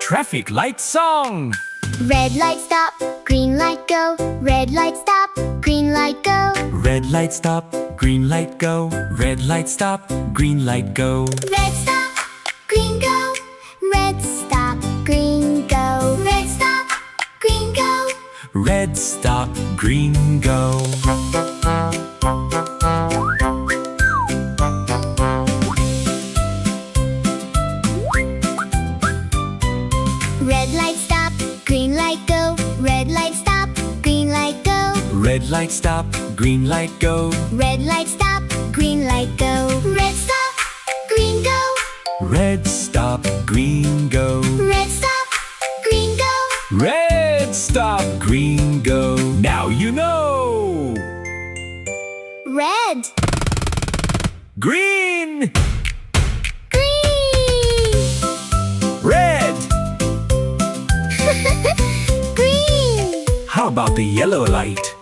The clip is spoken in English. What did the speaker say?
Traffic light song. Red light stop, green light go. Red light stop, green light go. Red light stop, green light go. Red light stop, green light go. Red stop, green go. Red stop, green go. Red stop, green go. Red stop, green go. Red light stop, green light go. Red light stop, green light go. Red light stop, green light go. Red light stop, green light go. Red stop, green go. Red stop, green go. Red stop, green go. Red stop, green go. Now you know. Red, Green, green, red. green. How about the yellow light?